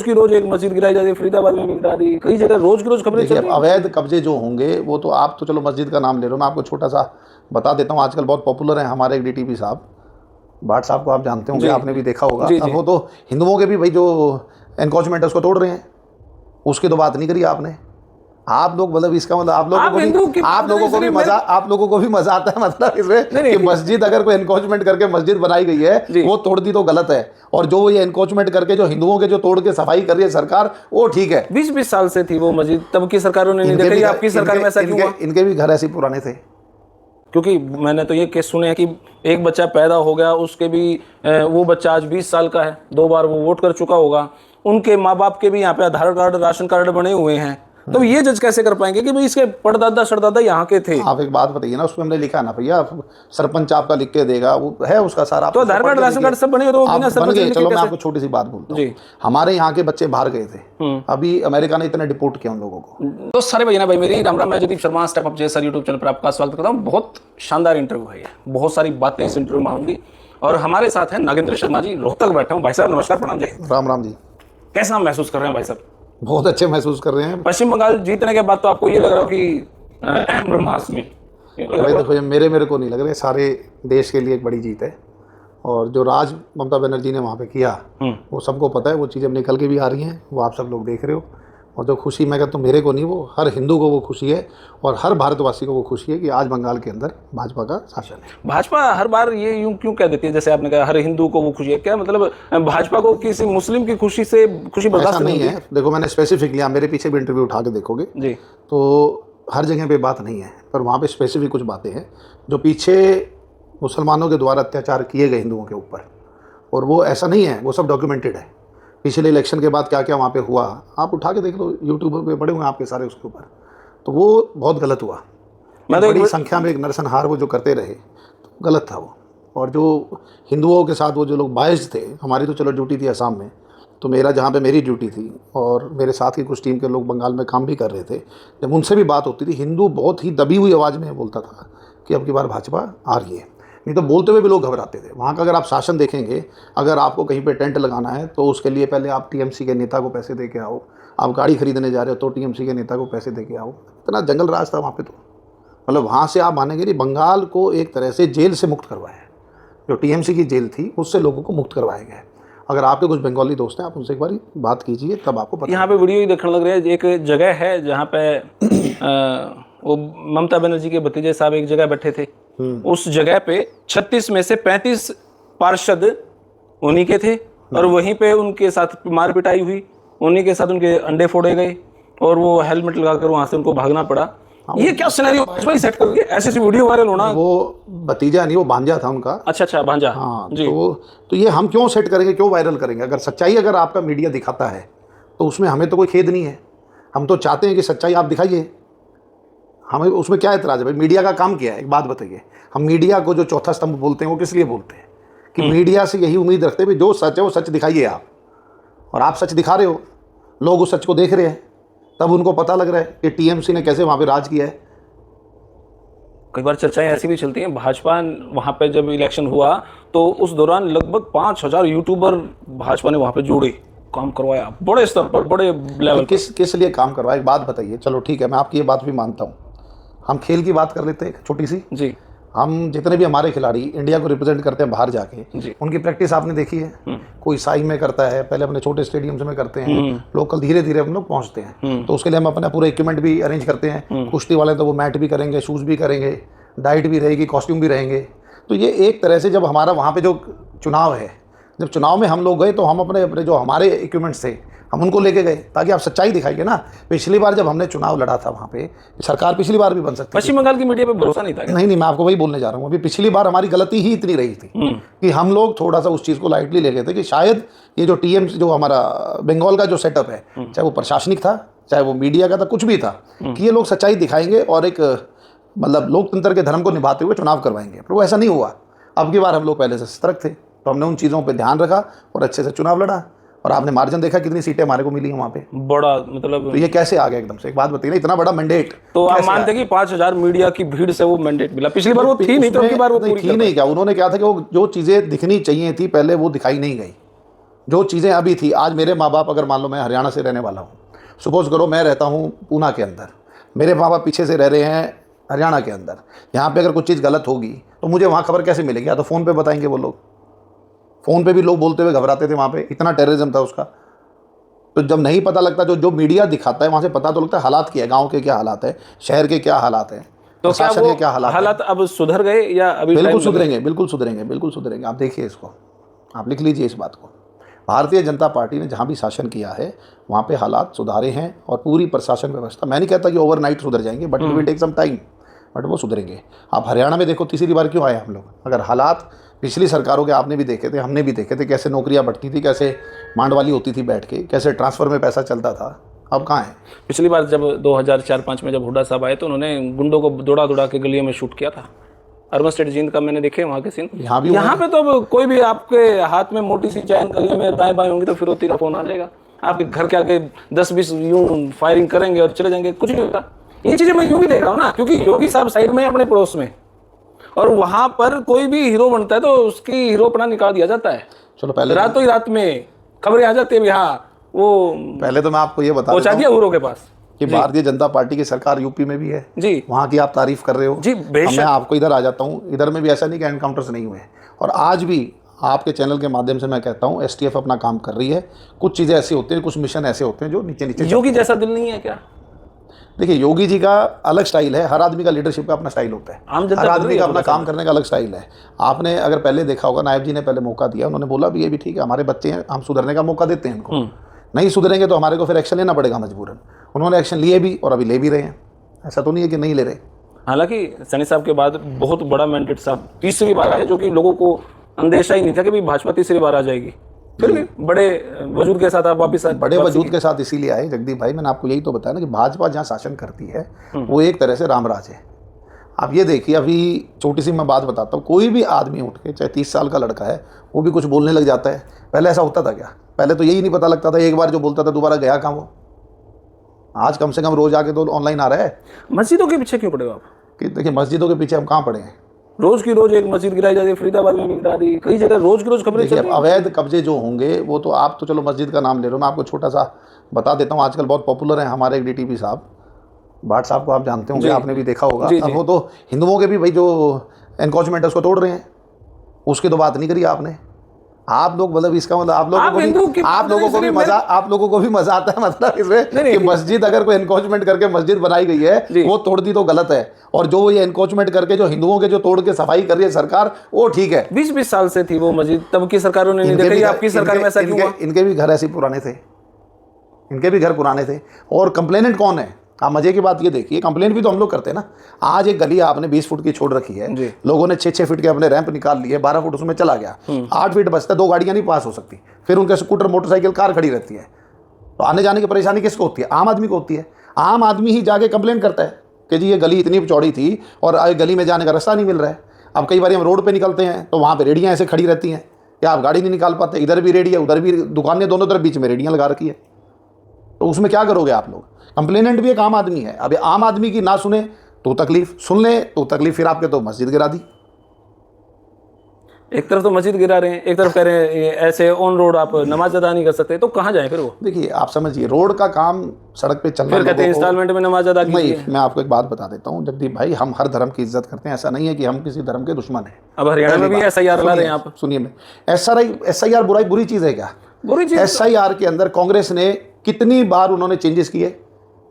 की रोज एक मस्जिद गिराई जाती है, फरीदाबाद में भी गिरा दी, कई जगह रोज की रोज खबरें चल रही हैं। अवैध कब्जे जो होंगे वो तो, आप तो चलो मस्जिद का नाम ले रहे हो, मैं आपको छोटा सा बता देता हूँ। आजकल बहुत पॉपुलर है हमारे एक डीटीपी साहब, भाट साहब को आप जानते होंगे, आपने भी देखा होगा। अब वो तो हिंदुओं के भी भाई जो एनक्रोचमेंट है उसको तोड़ रहे हैं, उसकी तो बात नहीं करी आपने। आप लोग मतलब इसका मतलब आप लोगों को भी मजा आता है मतलब इसमें कि मस्जिद अगर कोई एनक्रोचमेंट करके मस्जिद बनाई गई है वो तोड़ दी तो गलत है, और जो ये एनक्रोचमेंट करके जो हिंदुओं के जो तोड़ के सफाई कर रही है सरकार वो ठीक है। 20-20 साल से थी वो मस्जिद, तब की सरकारों ने नहीं देखी, आपकी सरकार में ऐसा क्यों हुआ? इनके भी घर ऐसे पुराने थे, क्योंकि मैंने तो ये केस सुने हैं कि एक बच्चा पैदा हो गया, उसके भी वो बच्चा आज 20 साल का है, 2 बार वो वोट कर चुका होगा, उनके माँ बाप के भी यहाँ पे आधार कार्ड राशन कार्ड बने हुए हैं, तो ये जज कैसे कर पाएंगे कि भाई इसके परदादा शरदादा यहाँ के थे? आप एक बात बताइए ना, उसमें हमने लिखा ना भैया, सरपंच आपका लिख के देगा, वो है उसका सारा, तो आधार कार्ड राशन कार्ड सब बने तो बिना सरपंच के चलो मैं आपको छोटी सी बात बोलता हूँ, हमारे यहाँ के बच्चे बाहर गए थे, अभी अमेरिका ने इतने डिपोर्ट किया उन लोगों को। तो सारे भैया भाई मेरी राम राम, मैं जयदीप शर्मा स्टेप अप जे सर यूट्यूब चैनल पर आपका स्वागत करता हूँ। बहुत शानदार इंटरव्यू है, बहुत सारी बातें इस इंटरव्यू में आऊंगी, और हमारे साथ है नागेंद्र शर्मा जी, रोहतक बैठा हूँ। भाई साहब नमस्कार, प्रणाम जी। राम राम जी। कैसा महसूस कर रहे हैं भाई साहब? बहुत अच्छे महसूस कर रहे हैं। पश्चिम बंगाल जीतने के बाद तो आपको ये लग रहा हो कि ब्रह्मास्त्र भाई देखो, मेरे को नहीं लग रहा है, सारे देश के लिए एक बड़ी जीत है, और जो राज ममता बनर्जी ने वहाँ पे किया वो सबको पता है, वो चीज़ें निकल के भी आ रही हैं, वो आप सब लोग देख रहे हो। और जो खुशी मैं कहता हूँ मेरे को नहीं, वो हर हिंदू को वो खुशी है, और हर भारतवासी को वो खुशी है कि आज बंगाल के अंदर भाजपा का शासन है। भाजपा हर बार ये यूं क्यों कह देती है, जैसे आपने कहा हर हिंदू को वो खुशी है, क्या मतलब भाजपा को किसी मुस्लिम की खुशी से खुशी बर्दाश्त नहीं है? देखो मैंने स्पेसिफिक लिया, मेरे पीछे भी इंटरव्यू उठा के देखोगे जी, तो हर जगह पे बात नहीं है, पर वहाँ पे स्पेसिफिक कुछ बातें हैं जो पीछे मुसलमानों के द्वारा अत्याचार किए गए हिंदुओं के ऊपर, और वो ऐसा नहीं है, वो सब डॉक्यूमेंटेड है। पिछले इलेक्शन के बाद क्या क्या वहाँ पे हुआ, आप उठा के देख लो, यूट्यूब पे पड़े हुए आपके सारे उसके ऊपर, तो वो बहुत गलत हुआ। बड़ी संख्या में एक नरसंहार वो जो करते रहे, तो गलत था वो। और जो हिंदुओं के साथ वो जो लोग बायस्ड थे, हमारी तो चलो ड्यूटी थी असम में, तो मेरा जहाँ पे मेरी ड्यूटी थी, और मेरे साथ की कुछ टीम के लोग बंगाल में काम भी कर रहे थे, जब उनसे भी बात होती थी, हिंदू बहुत ही दबी हुई आवाज़ में बोलता था कि अब की बार भाजपा आ रही है, नहीं तो बोलते हुए भी लोग घबराते थे। वहाँ का अगर आप शासन देखेंगे, अगर आपको कहीं पे टेंट लगाना है तो उसके लिए पहले आप टीएमसी के नेता को पैसे दे के आओ, आप गाड़ी खरीदने जा रहे हो तो टीएमसी के नेता को पैसे दे के आओ, इतना जंगल राज था वहाँ पे। तो मतलब वहाँ से आप मानेंगे नहीं, बंगाल को एक तरह से जेल से मुक्त करवाया है, जो टीएमसी की जेल थी उससे लोगों को मुक्त करवाया गया है। अगर आपके कुछ बंगाली दोस्त हैं, आप उनसे एक बार बात कीजिए, तब आपको पता। यहाँ पे वीडियो ही देखने लग रहे हैं, एक जगह है जहाँ पे वो ममता बनर्जी के भतीजे साहब एक जगह बैठे थे, उस जगह पे 36 में से 35 पार्षद उन्हीं के थे, और वहीं पे उनके साथ मार पिटाई हुई, उन्हीं के साथ उनके अंडे फोड़े गए, और वो हेलमेट लगाकर वहां से उनको भागना पड़ा। ये क्या सिनेरियो भाजपा ही सेट करोगे? ऐसे वीडियो वायरल होना। वो भतीजा नहीं, वो भांजा था उनका। अच्छा भांजा। हाँ जी। तो ये हम क्यों सेट करेंगे, क्यों वायरल करेंगे? अगर सच्चाई अगर आपका मीडिया दिखाता है तो उसमें हमें तो कोई खेद नहीं है, हम तो चाहते हैं कि सच्चाई आप दिखाइए, हमें उसमें क्या एतराज़ है भाई? मीडिया का काम क्या है, एक बात बताइए। हम मीडिया को जो चौथा स्तंभ बोलते हैं वो किस लिए बोलते हैं? कि मीडिया से यही उम्मीद रखते हैं जो सच है वो सच दिखाइए आप, और आप सच दिखा रहे हो, लोग उस सच को देख रहे हैं, तब उनको पता लग रहा है कि टीएमसी ने कैसे वहाँ पे राज किया है। कई बार चर्चाएं ऐसी भी चलती हैं, भाजपा वहाँ पे जब इलेक्शन हुआ तो उस दौरान लगभग 5000 यूट्यूबर भाजपा ने वहाँ पे जोड़े, काम करवाया बड़े स्तर पर, बड़े लेवल। किस लिए काम करवाया, एक बात बताइए। चलो ठीक है, मैं आपकी ये बात भी मानता हूँ। हम खेल की बात कर लेते हैं छोटी सी जी। हम जितने भी हमारे खिलाड़ी इंडिया को रिप्रेजेंट करते हैं बाहर जाके, उनकी प्रैक्टिस आपने देखी है, कोई साई में करता है, पहले अपने छोटे स्टेडियम्स में करते हैं, लोकल धीरे धीरे हम लोग पहुंचते हैं। तो उसके लिए हम अपना पूरा इक्विपमेंट भी अरेंज करते हैं। कुश्ती वाले तो वो मैट भी करेंगे, शूज़ भी करेंगे, डाइट भी रहेगी, कॉस्ट्यूम भी रहेंगे। तो ये एक तरह से जब हमारा वहाँ पे जो चुनाव है, जब चुनाव में हम लोग गए तो हम अपने जो हमारे इक्विपमेंट्स थे हम उनको लेके गए, ताकि आप सच्चाई दिखाइए ना। पिछली बार जब हमने चुनाव लड़ा था वहाँ पे, सरकार पिछली बार भी बन सकती थी। पश्चिम बंगाल की मीडिया पे भरोसा नहीं था। नहीं, मैं आपको वही बोलने जा रहा हूँ। अभी पिछली बार हमारी गलती ही इतनी रही थी कि हम लोग थोड़ा सा उस चीज़ को लाइटली ले गए थे कि शायद ये जो टीएमसी जो हमारा बंगाल का जो सेटअप है, चाहे वो प्रशासनिक था, चाहे वो मीडिया का था, कुछ भी था, कि ये लोग सच्चाई दिखाएंगे और एक मतलब लोकतंत्र के धर्म को निभाते हुए चुनाव करवाएंगे। पर वो ऐसा नहीं हुआ। अब की बार हम लोग पहले से सतर्क थे, तो हमने उन चीज़ों पर ध्यान रखा और अच्छे से चुनाव लड़ा, और आपने मार्जिन देखा कितनी सीटें हमारे को मिली हैं वहाँ पे, बड़ा मतलब। तो ये कैसे आ गया एकदम से? एक बात बताइए ना, इतना बड़ा मैंडेट। तो आप मानते हैं कि 5000 मीडिया की भीड़ से वो मैंडेट मिला? पिछली बार वो थी नहीं, तो अबकी बार वो पूरी थी नहीं। क्या उन्होंने क्या था कि वो जो चीज़ें दिखनी चाहिए थी पहले वो दिखाई नहीं गई, जो चीज़ें अभी थी, आज मेरे माँ बाप, अगर मान लो मैं हरियाणा से रहने वाला हूँ, सपोज करो मैं रहता हूँ पूना के अंदर, मेरे माँ बाप पीछे से रह रहे हैं हरियाणा के अंदर, यहाँ पे अगर कुछ चीज़ गलत होगी तो मुझे वहाँ खबर कैसे मिलेगी? या तो फ़ोन पे बताएंगे वो लोग। फ़ोन पे भी लोग बोलते हुए घबराते थे, वहाँ पे इतना टेररिज्म था उसका। तो जब नहीं पता लगता, जो मीडिया दिखाता है वहाँ से पता तो लगता है हालात क्या है, गाँव के क्या हालात है, शहर के क्या हालात हैं, तो क्या प्रशासन वो के क्या हालात हैं। हालात अब सुधर गए या अभी बिल्कुल टाइम सुधरेंगे, बिल्कुल सुधरेंगे, बिल्कुल सुधरेंगे। आप देखिए इसको, आप लिख लीजिए इस बात को। भारतीय जनता पार्टी ने जहाँ भी शासन किया है वहाँ पे हालात सुधारे हैं, और पूरी प्रशासन व्यवस्था, मैं नहीं कहता कि ओवरनाइट सुधर जाएंगे, but it will take some time, but वो सुधरेंगे। आप हरियाणा में देखो, तीसरी बार क्यों आए हम लोग? अगर हालात पिछली सरकारों के आपने भी देखे थे, हमने भी देखे थे, कैसे नौकरियाँ बढ़ती थी, कैसे मांडवाली होती थी बैठ के, कैसे ट्रांसफ़र में पैसा चलता था। अब कहाँ है? पिछली बार जब 2004-05 में जब हुड्डा साहब आए तो उन्होंने गुंडों को दौड़ा के गलियों में शूट किया था। अर्बन स्टेट जींद का मैंने देखे वहाँ के सीन। यहाँ पे तो अब कोई भी आपके हाथ में मोटी सी चैन गलियों में दाएं बाएं होंगी तो फिर तीर फोन आ जाएगा, आपके घर के आगे 10-20 यूं फायरिंग करेंगे और चले जाएंगे, कुछ नहीं होता। ये चीजें मैं यूं भी देख रहा हूँ ना, क्योंकि योगी साहब साइड में अपने पड़ोस में, और वहां पर कोई भी हीरो बनता है तो उसकी हीरोपना निकाल दिया जाता है। चलो पहले रातों ही रात में खबरें आ जाती है, हाँ वो पहले तो मैं आपको ये बता पहुंचा दिया हीरो के पास कि भारतीय जनता पार्टी की सरकार यूपी में भी है जी, वहाँ की आप तारीफ कर रहे हो जी, मैं आपको इधर आ जाता हूँ। इधर में भी ऐसा नहीं कि एनकाउंटर्स नहीं हुए, और आज भी आपके चैनल के माध्यम से मैं कहता हूँ एसटीएफ अपना काम कर रही है। कुछ चीज़ें ऐसी होती हैं, कुछ मिशन ऐसे होते हैं जो नीचे योगी जैसा दिल नहीं है क्या? देखिए, योगी जी का अलग स्टाइल है, हर आदमी का लीडरशिप का अपना स्टाइल होता है, हर आदमी का अपना काम करने का अलग स्टाइल है। आपने अगर पहले देखा होगा, नायब जी ने पहले मौका दिया, उन्होंने बोला भी ये भी ठीक है, हमारे बच्चे हैं, हम सुधरने का मौका देते हैं इनको, नहीं सुधरेंगे तो हमारे को फिर एक्शन लेना पड़ेगा मजबूरन। उन्होंने एक्शन लिए भी और अभी ले भी रहे हैं, ऐसा तो नहीं है कि नहीं ले रहे। हालांकि सैनी साहब के बाद बहुत बड़ा मैंडेट साहब तीसरी बार आए, जो कि लोगों को अंदेशा ही नहीं था कि भाई भाजपा तीसरी बार आ जाएगी, फिर भी बड़े वजूद के साथ आप वापिस आए। बड़े वजूद के साथ इसीलिए आए जगदीप भाई, मैंने आपको यही तो बताया ना कि भाजपा जहाँ शासन करती है वो एक तरह से रामराज है। आप ये देखिए, अभी छोटी सी मैं बात बताता हूँ, कोई भी आदमी उठ के, चाहे 30 साल का लड़का है, वो भी कुछ बोलने लग जाता है। पहले ऐसा होता था क्या? पहले तो यही नहीं पता लगता था, एक बार जो बोलता था दोबारा गया कहाँ वो। आज कम से कम रोज आके तो ऑनलाइन आ रहा है। मस्जिदों के पीछे क्यों पड़े हो आप? कि देखिए, मस्जिदों के पीछे हम कहाँ पड़े हैं? रोज की रोज एक मस्जिद गिराई जा रही है, फरीदाबाद में भी गिरा दी, कई जगह रोज की रोज खबरें चल रही हैं। अवैध कब्जे जो होंगे वो तो, आप तो चलो मस्जिद का नाम ले रहे हो, मैं आपको छोटा सा बता देता हूँ। आजकल बहुत पॉपुलर है हमारे एक डीटीपी साहब, भाट साहब को आप जानते होंगे, आपने भी देखा होगा। अब वो तो हिंदुओं के भी भाई जो एनक्रोचमेंट है उसको तोड़ रहे हैं, उसकी तो बात नहीं करी आपने। आप लोग मतलब इसका मतलब आप लोगों को भी मजा आता है मतलब इसमें कि मस्जिद अगर कोई एनक्रोचमेंट करके मस्जिद बनाई गई है वो तोड़ दी तो गलत है, और जो ये एनक्रोचमेंट करके जो हिंदुओं के जो तोड़ के सफाई कर रही है सरकार, वो ठीक है। 20-20 साल से थी वो मस्जिद, तब की सरकारों ने नहीं देखी, आपकी सरकार में ऐसा क्यों हुआ? इनके भी घर ऐसे पुराने थे, इनके भी घर पुराने थे। और कंप्लेनेंट कौन है? आप मजे की बात ये देखिए, कंप्लेंट भी तो हम लोग करते हैं ना। आज एक गली आपने 20 फुट की छोड़ रखी है, लोगों ने 6-6 फीट के अपने रैंप निकाल लिए, 12 फुट उसमें चला गया, 8 फीट बचता है, 2 गाड़ियां नहीं पास हो सकती, फिर उनके स्कूटर मोटरसाइकिल कार खड़ी रहती है। तो आने जाने की परेशानी किसको होती है? आम आदमी को होती है। आम आदमी ही जाके कंप्लेंट करता है कि जी ये गली इतनी चौड़ी थी और गली में जाने का रास्ता नहीं मिल रहा है। अब कई बार हम रोड पर निकलते हैं तो वहाँ पर रेडियाँ ऐसे खड़ी रहती हैं कि आप गाड़ी नहीं निकाल पाते, इधर भी रेडी है उधर भी दुकानें, दोनों तरफ बीच में रेडियाँ लगा रखी है। तो उसमें क्या करोगे आप लोग? कंप्लेनेंट भी एक आम आदमी है। अब आम आदमी की ना सुने तो तकलीफ, सुन ले तो तकलीफ, फिर आपके तो मस्जिद गिरा दी। एक तरफ तो मस्जिद गिरा रहे हैं, एक तरफ कह रहे हैं ऐसे ऑन रोड आप नमाज अदा नहीं कर सकते, तो कहाँ जाए फिर वो? देखिए, आप समझिए, रोड का काम सड़क पे चलना, फिर कहते हैं इंस्टॉलमेंट में नमाज अदा कीजिए। मैं आपको एक बात बता देता हूँ जगदीप भाई, हम हर धर्म की इज्जत करते हैं, ऐसा नहीं है कि हम किसी धर्म के दुश्मन हैं। अब हरियाणा में भी SIR ला रहे हैं आप, सुनिए, मैं SIR बुरी चीज़ है क्या? बुरी चीज। SIR के अंदर कांग्रेस ने कितनी बार उन्होंने चेंजेस किए,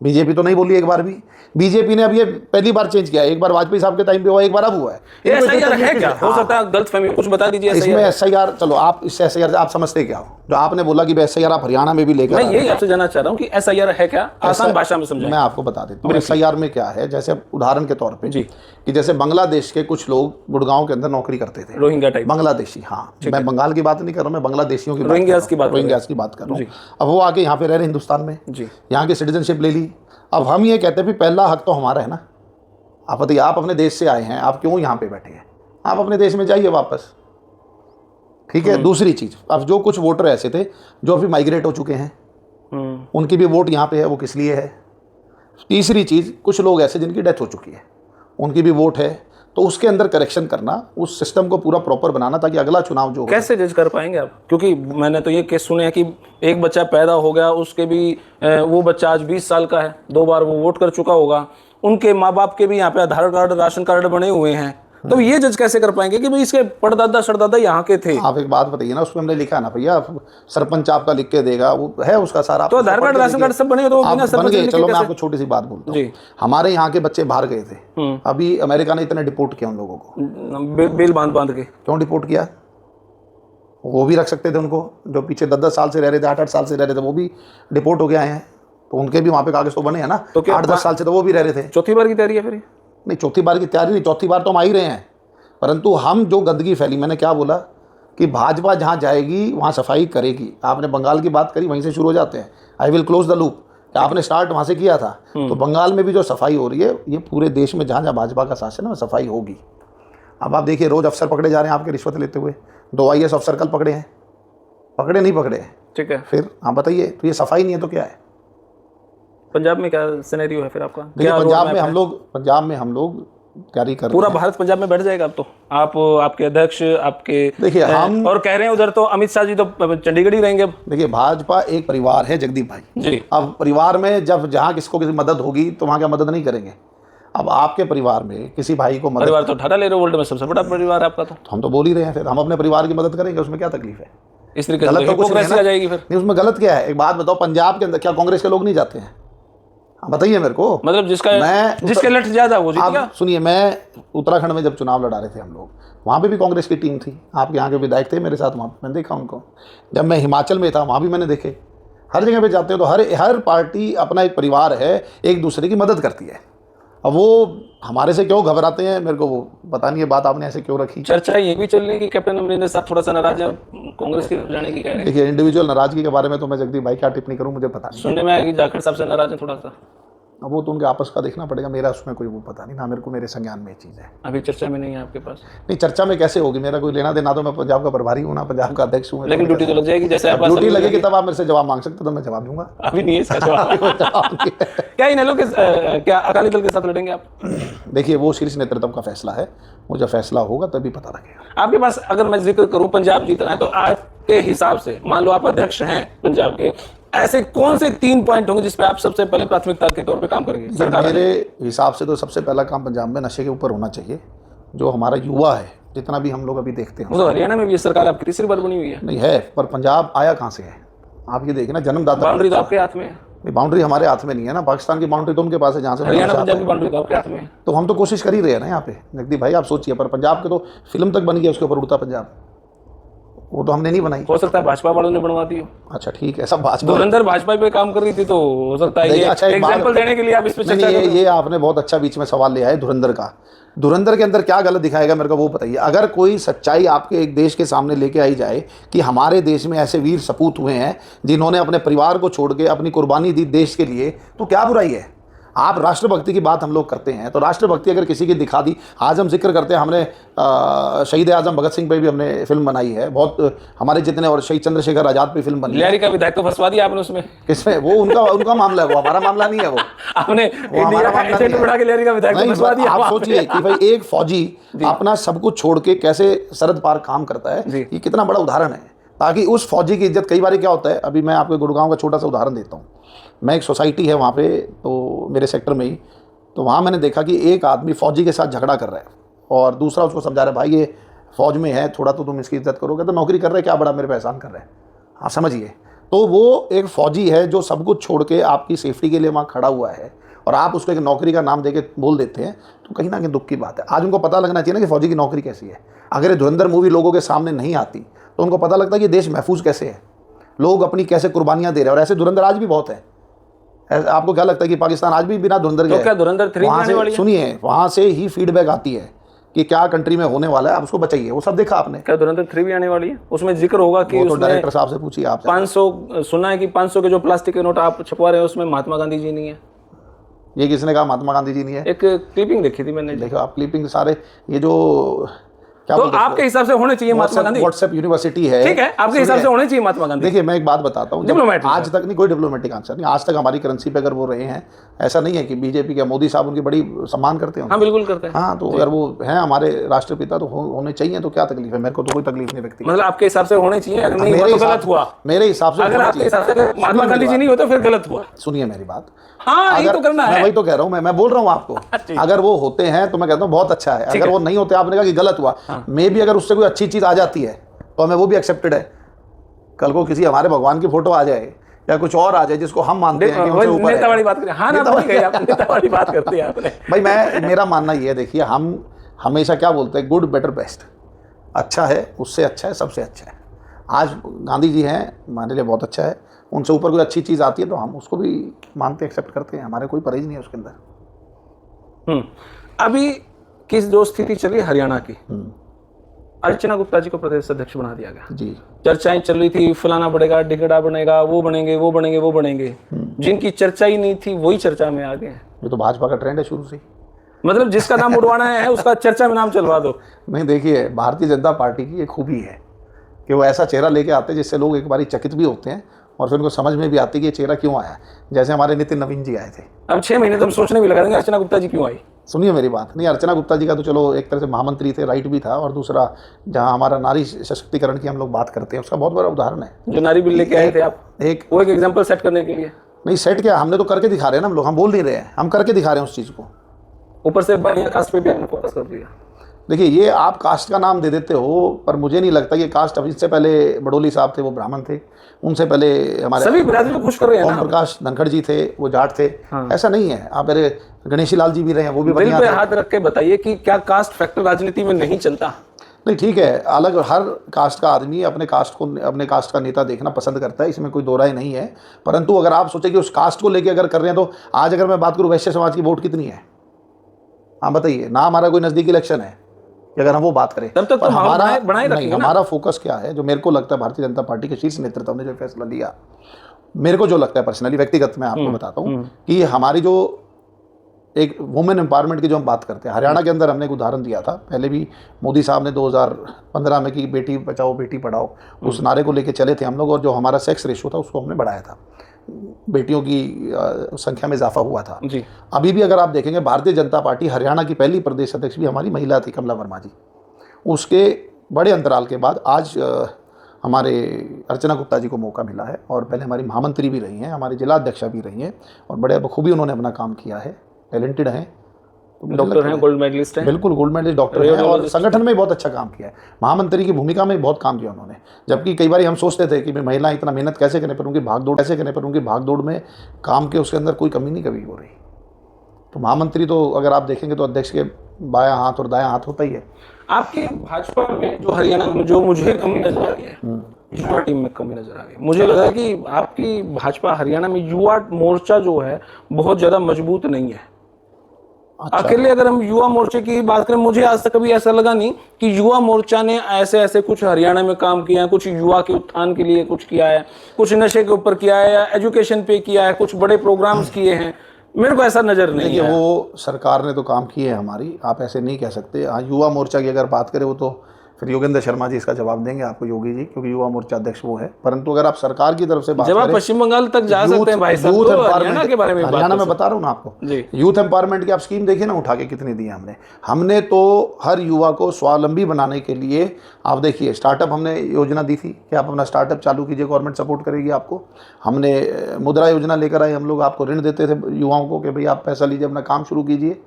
बीजेपी तो नहीं बोली एक बार भी। बीजेपी ने अब ये पहली बार चेंज किया है, एक बार वाजपेयी साहब के टाइम पे हुआ, एक बार अब हुआ है। SIR है क्या? हो सकता है गलतफहमी, कुछ बता दीजिए। इसमें SIR, चलो आप इस SIR से आप समझते क्या हो? जो आपने बोला कि SIR आप हरियाणा में भी लेकर, मैं यही आपसे जानना चाह रहा हूँ कि SIR है क्या, आसान भाषा में समझाएं। मैं आपको बता देता हूँ SIR में क्या है। जैसे उदाहरण के तौर पे कि जैसे बांग्लादेश के कुछ लोग गुड़गांव के अंदर नौकरी करते थे, रोहिंग्या टाइप, बांग्लादेशी। हाँ, मैं बंगाल की बात नहीं कर रहा हूँ, मैं बांग्लादेशियों की रोहिंग्यास की बात कर रहा हूँ। अब वो आके यहाँ पे रह रहे हिंदुस्तान में, यहाँ की सिटीजनशिप ले ली। अब हम ये कहते हैं कि पहला हक तो हमारा है ना। आप बताइए, आप अपने देश से आए हैं, आप क्यों यहाँ पे बैठे हैं? आप अपने देश में जाइए वापस, ठीक है। दूसरी चीज़, अब जो कुछ वोटर ऐसे थे जो अभी माइग्रेट हो चुके हैं, उनकी भी वोट यहाँ पे है, वो किस लिए है? तीसरी चीज़, कुछ लोग ऐसे जिनकी डेथ हो चुकी है, उनकी भी वोट है। तो उसके अंदर करेक्शन करना, उस सिस्टम को पूरा प्रॉपर बनाना, ताकि अगला चुनाव जो हो। कैसे जज कर पाएंगे आप? क्योंकि मैंने तो ये केस सुने हैं कि एक बच्चा पैदा हो गया, उसके भी वो बच्चा आज 20 साल का है, 2 बार वो वोट कर चुका होगा, उनके माँ बाप के भी यहाँ पे आधार कार्ड, राशन कार्ड बने हुए हैं, तो ये जज कैसे कर पाएंगे कि भाई इसके परदादा शरदादा यहाँ के थे? आप एक बात बताइए ना, उसमें हमने लिखा ना भैया, सरपंच आपका लिख के देगा, वो है उसका सारा। तो आधार कार्ड, राशन कार्ड सब बने, तो आप बन गए। चलो मैं आपको छोटी सी बात बोलता हूँ, हमारे यहाँ के बच्चे बाहर गए थे, अभी अमेरिका ने इतने डिपोर्ट किया उन लोगों को, बेल बांध के। क्यों डिपोर्ट किया? वो भी रख सकते थे उनको, जो पीछे 10-10 साल से रह रहे थे, 8-8 साल से रह रहे थे, वो भी डिपोर्ट हो गए हैं, तो उनके भी वहाँ पे कागज तो बने हैं ना। तो 8-10 साल से तो वो भी रह रहे थे। चौथी बार की तैयारी है फिर? नहीं, चौथी बार की तैयारी नहीं, चौथी बार तो हम आ ही रहे हैं, परंतु हम जो गंदगी फैली, मैंने क्या बोला कि भाजपा जहाँ जाएगी वहाँ सफाई करेगी। आपने बंगाल की बात करी, वहीं से शुरू हो जाते हैं। I will close the loop, आपने स्टार्ट वहाँ से किया था, तो बंगाल में भी जो सफाई हो रही है, ये पूरे देश में जहाँ जहाँ भाजपा का शासन है, वह सफाई होगी। अब आप देखिए, रोज अफसर पकड़े जा रहे हैं आपके रिश्वत लेते हुए। 2 IAS अफसर कल पकड़े हैं, पकड़े नहीं पकड़े हैं, ठीक है। फिर आप बताइए, तो ये सफाई नहीं है तो क्या है? पंजाब में क्या सिनेरियो है फिर आपका? देखिए, पंजाब में हम लोग तैयारी कर रहे हैं। पूरा भारत पंजाब में बैठ जाएगा अब तो। आप, आपके अध्यक्ष, आपके देखिए हम, और कह रहे हैं उधर तो अमित शाह जी तो चंडीगढ़ ही रहेंगे अब। देखिए, भाजपा एक परिवार है जगदीप भाई जी। अब परिवार में जब जहाँ किसको किसी मदद होगी तो वहाँ क्या मदद नहीं करेंगे? अब आपके परिवार में किसी भाई को मदद, परिवार तो 18 ले रहे हो, वर्ल्ड में सबसे बड़ा परिवार है आपका, तो हम तो बोल ही रहे हैं, फिर हम अपने परिवार की मदद करेंगे, उसमें क्या तकलीफ है? इस तरीके से गलत तो कुछ नहीं है ना? आ जाएगी फिर। नहीं, उसमें गलत क्या है? एक बात बताओ, पंजाब के अंदर क्या कांग्रेस के लोग नहीं जाते हैं? बताइए मेरे को। मतलब जिसके लट ज्यादा वो जीत गया। सुनिए, मैं उत्तराखंड में जब चुनाव लड़ा रहे थे हम लोग, वहाँ पे भी कांग्रेस की टीम थी, आपके यहाँ के विधायक थे मेरे साथ, वहाँ मैंने देखा उनको। जब मैं हिमाचल में था, वहाँ भी मैंने देखे। हर जगह पे जाते हो तो हर पार्टी अपना एक परिवार है, एक दूसरे की मदद करती है। अब वो हमारे से क्यों घबराते हैं, मेरे को वो पता नहीं है, बात आपने ऐसे क्यों रखी। चर्चा ये भी चल रही है कि कैप्टन अमरिंदर साहब थोड़ा सा नाराज है कांग्रेस के जाने की, कह रहे हैं। देखिए, इंडिविजुअल नाराजगी के बारे में तो मैं जगदीप भाई क्या टिप्पणी करूं, मुझे पता नहीं। सुनने में आया कि जाखड़ साहब से नाराज है थोड़ा सा। अब वो तो उनके आपस का देखना पड़ेगा, मेरा उसमें कोई वो पता नहीं ना, मेरे को मेरे संज्ञान में ये चीज़ है। अभी चर्चा में नहीं है आपके पास? नहीं, चर्चा में कैसे होगी? मेरा कोई लेना देना, तो मैं पंजाब का प्रभारी हूँ ना, पंजाब का अध्यक्ष हूँ। लेकिन ड्यूटी तो लग जाएगी, जैसे आप ड्यूटी लगेगी तब आप मेरे से जवाब मांग सकते हो, तो मैं जवाब दूंगा। अभी नहीं है इसका जवाब। क्या इन लोग क्या अकाली दल के साथ लड़ेंगे आप? देखिए, वो शीर्ष नेतृत्व का फैसला है, वो जब फैसला होगा तभी पता लगेगा। आपके पास अगर मैं जिक्र करूं पंजाब जीतना है, तो आपके हिसाब से मान लो आप अध्यक्ष हैं पंजाब के, ऐसे कौन से 3 पॉइंट होंगे जिस पे आप सबसे पहले प्राथमिकता के तौर पे काम करेंगे? मेरे हिसाब से तो सबसे पहला काम पंजाब में नशे के ऊपर होना चाहिए। जो हमारा युवा है, जितना भी हम लोग अभी देखते हैं, तो हरियाणा में भी सरकार आपकी तीसरी बार बनी हुई है। नहीं है, पर पंजाब आया कहाँ से है? आप ये देखिए ना, जन्मदाता। बाउंड्री तो आपके हाथ में है। बाउंड्री हमारे हाथ में नहीं है ना, पाकिस्तान की बाउंड्री तो उनके पास है, जहाँ से हरियाणा पंजाब की बाउंड्री तो आपके हाथ में है। तो हम तो कोशिश कर ही रहे हैं ना यहाँ पे जगदीप भाई, आप सोचिए। पर पंजाब के तो फिल्म तक बन गई उसके ऊपर, उड़ता पंजाब, वो तो हमने नहीं बनाई। हो सकता है भाजपा वालों ने बनवा दी हो। अच्छा ठीक है, सब भाजपा, धुरंधर भाजपा पे काम कर रही थी, तो हो सकता है ये एग्जांपल देने के लिए आप इस पे चर्चा करें। ये आपने बहुत अच्छा बीच में सवाल लिया है धुरंधर का। धुरंधर के अंदर क्या गलत दिखाएगा मेरे को वो बताइए। अगर कोई सच्चाई आपके एक देश के सामने लेके आई जाए कि हमारे देश में ऐसे वीर सपूत हुए हैं जिन्होंने अपने परिवार को छोड़ के अपनी कुर्बानी दी देश के लिए, तो क्या बुराई है? आप राष्ट्रभक्ति की बात हम लोग करते हैं, तो राष्ट्रभक्ति अगर किसी की दिखा दी, आज हम जिक्र करते हैं, हमने शहीद आजम भगत सिंह पे भी हमने फिल्म बनाई है, बहुत हमारे जितने, और शहीद चंद्रशेखर आजाद पे फिल्म बनी। लियारी का विधायक तो फंसवा दिया आपने उसमें। किसमें? वो उनका मामला है, वो हमारा मामला नहीं है। वो आपने हमारा मामला नहीं है। आप सोचिए कि भाई एक फौजी अपना सब कुछ छोड़ के कैसे सरहद पार काम करता है, ये कितना बड़ा उदाहरण है। ताकि उस फौजी की इज्जत, कई बार क्या होता है, अभी मैं आपको गुड़गांव का छोटा सा उदाहरण देता हूँ। मैं एक सोसाइटी है वहाँ पे, तो मेरे सेक्टर में ही, तो वहाँ मैंने देखा कि एक आदमी फौजी के साथ झगड़ा कर रहा है और दूसरा उसको समझा रहा है, भाई ये फौज में है, थोड़ा तो तुम इसकी इज्जत करोगे, तो नौकरी कर रहे हैं, क्या बड़ा मेरे पे एहसान कर रहे हैं। हाँ समझिए, तो वो एक फौजी है जो सब कुछ छोड़ के आपकी सेफ्टी के लिए वहाँ खड़ा हुआ है, और आप उसको एक नौकरी का नाम देके बोल देते हैं, तो कहीं ना कहीं दुख की बात है। आज उनको पता लगना चाहिए ना कि फौजी की नौकरी कैसी है। अगर ये धुरंधर मूवी लोगों के सामने नहीं आती तो उनको पता लगता है कि देश महफूज कैसे है, लोग अपनी कैसे कुर्बानियाँ दे रहे हैं। और ऐसे धुरंधर आज भी बहुत है। आपको क्या लगता है कि पाकिस्तान आज भी बिना धुरंधर के? तो क्या धुरंधर 3 आने वाली है? सुनिए, वहाँ से ही फीडबैक आती है कि क्या कंट्री में होने वाला है, आप उसको बचाइए। वो सब देखा आपने? क्या धुरंधर 3 भी आने वाली है? उसमें जिक्र होगा कि तो डायरेक्टर साहब से पूछिए आप। 500 सुना है कि 500 के जो प्लास्टिक के नोट आप छपवा रहे हो उसमें महात्मा गांधी जी नहीं है। ये किसने कहा महात्मा गांधी जी नहीं है? एक क्लिपिंग देखी थी मैंने। देखो आप क्लिपिंग सारे, ये जो क्या तो बोलते हैं आपके हिसाब से होने चाहिए महात्मा गांधी? व्हाट्सएप यूनिवर्सिटी है, ठीक है, आपके हिसाब से होने चाहिए महात्मा गांधी? देखिए मैं एक बात बताता हूँ, डिप्लोमेटिक आज तक नहीं, कोई डिप्लोमेटिक आंसर नहीं, आज तक हमारी करेंसी पे अगर वो रहे हैं, ऐसा नहीं है कि बीजेपी के मोदी साहब उनकी बड़ी सम्मान करते हैं। हाँ बिल्कुल करते हैं। हाँ, तो अगर वो हैं हमारे राष्ट्रपिता तो होने चाहिए, तो क्या तकलीफ है? मेरे को तो कोई तकलीफ नहीं व्यक्ति। मतलब आपके हिसाब से होने चाहिए, अगर नहीं हुआ तो गलत हुआ? मेरे हिसाब से अगर आपके हिसाब से महात्मा गांधी जी नहीं होते फिर गलत हुआ? सुनिए मेरी बात, हाँ यही तो करना मैं है। वही तो कह रहा हूँ, मैं बोल रहा हूँ आपको, अगर वो होते हैं तो मैं कहता हूँ बहुत अच्छा है, अगर वो नहीं होते, आपने कहा कि गलत हुआ, मे भी अगर उससे कोई अच्छी चीज आ जाती है तो हमें वो भी एक्सेप्टेड है। कल को किसी हमारे भगवान की फोटो आ जाए या कुछ और आ जाए जिसको हम मानते हैं कि उनसे ऊपर है। नेता वाली बात करें, हाँ ना, नेता वाली बात करते हैं आपने। भाई मेरा मानना ये है, देखिए हम हमेशा क्या बोलते हैं, गुड बेटर बेस्ट, अच्छा है उससे अच्छा है सबसे अच्छा है। आज गांधी जी हैं, हमारे लिए बहुत अच्छा है, उनसे ऊपर कोई अच्छी चीज़ आती है तो हम उसको भी मानते एक्सेप्ट करते हैं, हमारे कोई परहेज नहीं है उसके अंदर। अभी किस जो स्थिति चली हरियाणा की, अर्चना गुप्ता जी को प्रदेश अध्यक्ष बना दिया गया जी, चर्चाएं चल रही थी, फलाना बढ़ेगा, टिकड़ा बनेगा, वो बनेंगे वो बनेंगे वो बनेंगे, जिनकी चर्चा ही नहीं थी वही चर्चा में आ गए। ये तो भाजपा का ट्रेंड है शुरू से ही। मतलब जिसका नाम उड़वाना है उसका चर्चा में नाम चलवा दो। नहीं, देखिए भारतीय जनता पार्टी की एक खूबी है कि वो ऐसा चेहरा लेके आते हैं जिससे लोग एक बारी चकित भी होते हैं और फिर उनको समझ में भी आती है कि ये चेहरा क्यों आया। जैसे हमारे नितिन नवीन जी आए थे, अब 6 महीने तो हम सोचने भी लगा देंगे अर्चना गुप्ता जी क्यों आई। सुनिए मेरी बात, नहीं अर्चना गुप्ता जी का तो चलो एक तरह से महामंत्री थे, राइट भी था, और दूसरा जहां हमारा नारी सशक्तिकरण की हम लोग बात करते हैं उसका बहुत बड़ा उदाहरण है। जो नारी बिल लेके आए थे आप, वो एक एग्जाम्पल सेट करने के लिए। नहीं सेट क्या, हमने तो करके दिखा रहे हैं ना, हम लोग, हम बोल नहीं रहे हैं, हम करके दिखा रहे हैं उस चीज़ को। ऊपर से बढ़िया कास्ट पे भी हमने फोकस कर दिया। देखिए ये आप कास्ट का नाम दे देते हो, पर मुझे नहीं लगता कि कास्ट, अब इससे पहले बडोली साहब थे वो ब्राह्मण थे, उनसे पहले हमारे सभी बिरादरी को खुश कर रहे हैं ओम ना। प्रकाश धनखड़ जी थे, वो जाट थे। हाँ। ऐसा नहीं है, आप मेरे गणेशी लाल जी भी रहे हैं, वो भी दिल बढ़िया पे थे। हाथ रख के बताइए कि क्या कास्ट फैक्टर राजनीति में नहीं चलता? नहीं ठीक है, अलग हर कास्ट का आदमी अपने कास्ट को, अपने कास्ट का नेता देखना पसंद करता है, इसमें कोई दो राय नहीं है। परंतु अगर आप सोचे कि उस कास्ट को लेकर अगर कर रहे हैं, तो आज अगर मैं बात करूँ वैश्य समाज की वोट कितनी है, आप बताइए ना। हमारा कोई नज़दीकी इलेक्शन है कि अगर हम वो बात करें, तब तक तो हमारा बनाए नहीं, हमारा फोकस क्या है, जो मेरे को लगता है भारतीय जनता पार्टी के शीर्ष नेतृत्व ने जो फैसला लिया, मेरे को जो लगता है पर्सनली, व्यक्तिगत मैं आपको बताता हूँ कि हमारी जो एक वुमेन एम्पावरमेंट की जो हम बात करते हैं, हरियाणा के अंदर हमने एक उदाहरण दिया था, पहले भी मोदी साहब ने 2015 में की बेटी बचाओ बेटी पढ़ाओ, उस नारे को लेके चले थे हम लोग, और जो हमारा सेक्स रेशो था उसको हमने बढ़ाया था, बेटियों की संख्या में इजाफा हुआ था जी। अभी भी अगर आप देखेंगे, भारतीय जनता पार्टी हरियाणा की पहली प्रदेश अध्यक्ष भी हमारी महिला थी, कमला वर्मा जी। उसके बड़े अंतराल के बाद आज हमारे अर्चना गुप्ता जी को मौका मिला है, और पहले हमारी महामंत्री भी रही हैं, हमारी जिला अध्यक्षा भी रही हैं, और बड़े बखूबी उन्होंने अपना काम किया है, टैलेंटेड हैं, डॉक्टर हैं, गोल्ड मेडलिस्ट हैं, बिल्कुल गोल्ड मेडलिस्ट डॉक्टर हैं, और संगठन में बहुत अच्छा काम किया है, महामंत्री की भूमिका में बहुत काम किया उन्होंने। जबकि कई बार हम सोचते थे कि महिलाएं इतना मेहनत कैसे करें, पर उनकी भागदौड़ कैसे करें, पर उनकी भागदौड़ में काम के उसके अंदर कोई कमी नहीं कभी हो रही। तो महामंत्री तो अगर आप देखेंगे तो अध्यक्ष के बायां हाथ और दायां हाथ होता ही है। आपकी भाजपा में जो हरियाणा में जो मुझे कमी नजर आ रही है, युवा टीम में कमी नजर आ रही है, मुझे लगा कि आपकी भाजपा हरियाणा में युवा मोर्चा जो है बहुत ज्यादा मजबूत नहीं है। अच्छा। अकेले अगर हम युवा मोर्चे की बात करें, मुझे आज तक कभी ऐसा लगा नहीं कि युवा मोर्चा ने ऐसे ऐसे कुछ हरियाणा में काम किया है, कुछ युवा के उत्थान के लिए कुछ किया है, कुछ नशे के ऊपर किया है, या एजुकेशन पे किया है, कुछ बड़े प्रोग्राम्स किए हैं, मेरे को ऐसा नजर नहीं है। वो सरकार ने तो काम किए हैं हमारी, आप ऐसे नहीं कह सकते। हाँ, युवा मोर्चा की अगर बात करें, वो तो फिर योगेंद्र शर्मा जी इसका जवाब देंगे आपको, योगी जी, क्योंकि युवा मोर्चा अध्यक्ष वो है। परंतु अगर आप सरकार की तरफ से बात करें, पश्चिम बंगाल तक जा सकते हैं भाई साहब, यूथ तो हरियाणा के बारे में हरियाणा में बता रहा हूँ ना आपको, यूथ एम्पावरमेंट की आप स्कीम देखिए ना, उठा के कितनी दी है हमने तो हर युवा को स्वावलंबी बनाने के लिए। आप देखिए स्टार्टअप हमने योजना दी थी कि आप अपना स्टार्टअप चालू कीजिए, गवर्नमेंट सपोर्ट करेगी आपको। हमने मुद्रा योजना लेकर आए, हम लोग आपको ऋण देते थे युवाओं को कि भाई आप पैसा लीजिए, अपना काम शुरू कीजिए।